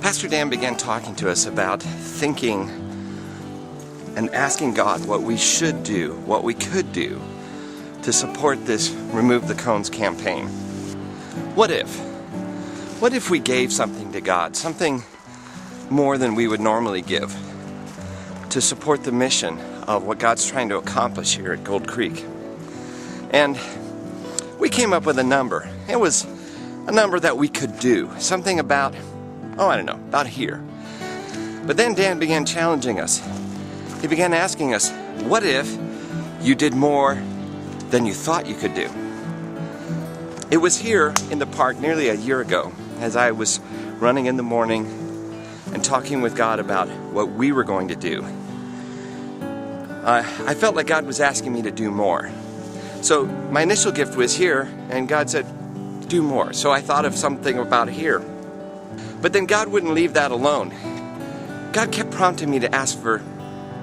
Pastor Dan began talking to us about thinking and asking God what we should do, what we could do to support this Remove the Cones campaign. What if we gave something to God, something more than we would normally give, to support the mission of what God's trying to accomplish here at Gold Creek? And we came up with a number. It was a number that we could do, something about, about here. But then Dan began challenging us. He began asking us, what if you did more than you thought you could do? It was here in the park nearly a year ago, as I was running in the morning and talking with God about what we were going to do. I felt like God was asking me to do more. So my initial gift was here, and God said, do more. So I thought of something about here. But then God wouldn't leave that alone. God kept prompting me to ask for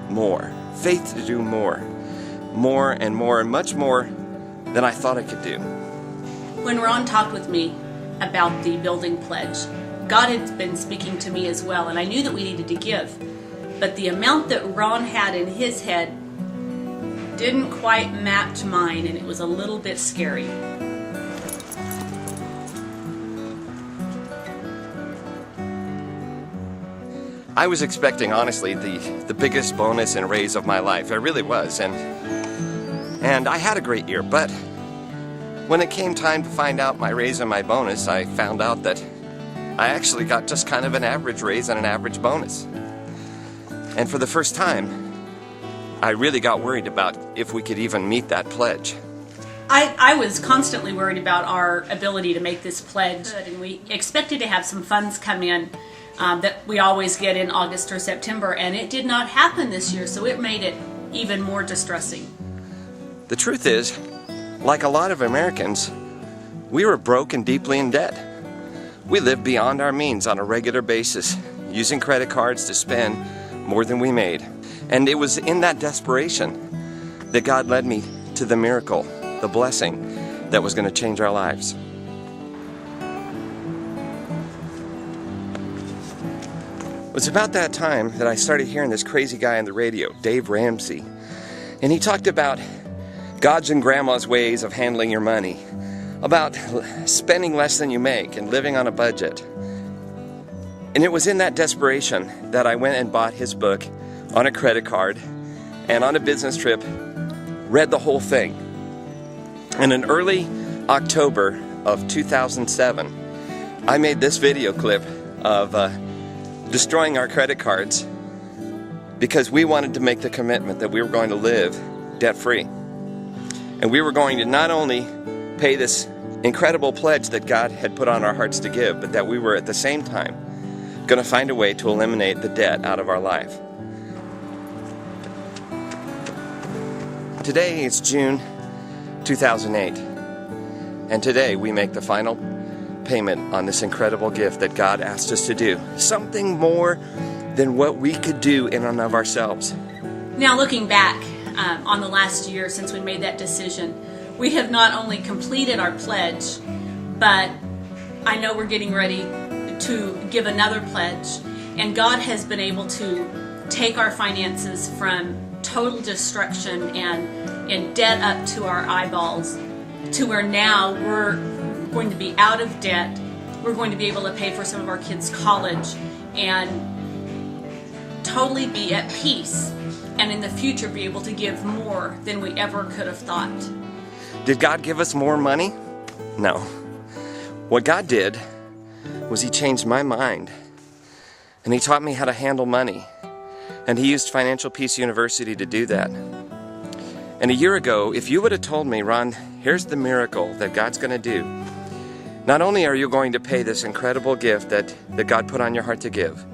more, faith to do more and more, and much more than I thought I could do. When Ron talked with me about the building pledge, God had been speaking to me as well, and I knew that we needed to give. But the amount that Ron had in his head didn't quite match mine, and it was a little bit scary. I was expecting, honestly, the biggest bonus and raise of my life. I really was, and I had a great year, but when it came time to find out my raise and my bonus, I found out that I actually got just kind of an average raise and an average bonus. And for the first time, I really got worried about if we could even meet that pledge. I was constantly worried about our ability to make this pledge, and we expected to have some funds come in that we always get in August or September, and it did not happen this year, so it made it even more distressing. The truth is, like a lot of Americans, we were broke and deeply in debt. We lived beyond our means on a regular basis, using credit cards to spend more than we made. And it was in that desperation that God led me to the miracle, the blessing that was going to change our lives. It was about that time that I started hearing this crazy guy on the radio, Dave Ramsey. And he talked about God's and Grandma's ways of handling your money, about spending less than you make and living on a budget. And it was in that desperation that I went and bought his book on a credit card and on a business trip, read the whole thing. And in early October of 2007, I made this video clip of destroying our credit cards because we wanted to make the commitment that we were going to live debt-free. And we were going to not only pay this incredible pledge that God had put on our hearts to give, but that we were at the same time going to find a way to eliminate the debt out of our life. Today is June 2008, and today we make the final payment on this incredible gift that God asked us to do. Something more than what we could do in and of ourselves. Now looking back on the last year since we made that decision, we have not only completed our pledge, but I know we're getting ready to give another pledge, and God has been able to take our finances from total destruction and in debt up to our eyeballs to where now we're going to be out of debt. We're going to be able to pay for some of our kids' college and totally be at peace, and in the future be able to give more than we ever could have thought. Did God give us more money? No. What God did was He changed my mind, and He taught me how to handle money. And He used Financial Peace University to do that. And a year ago, if you would have told me, Ron, here's the miracle that God's going to do. Not only are you going to pay this incredible gift that God put on your heart to give,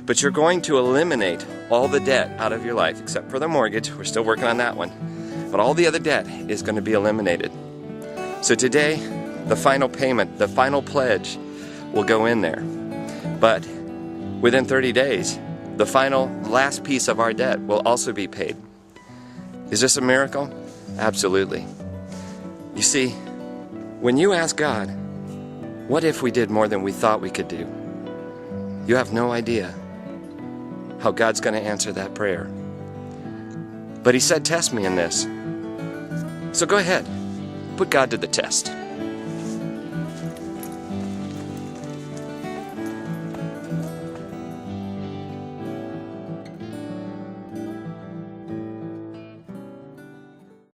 but you're going to eliminate all the debt out of your life, except for the mortgage. We're still working on that one. But all the other debt is going to be eliminated. So today, the final payment, the final pledge will go in there. But within 30 days, the last piece of our debt will also be paid. Is this a miracle? Absolutely. You see, when you ask God, what if we did more than we thought we could do? You have no idea how God's going to answer that prayer. But he said, test me in this. So go ahead, put God to the test.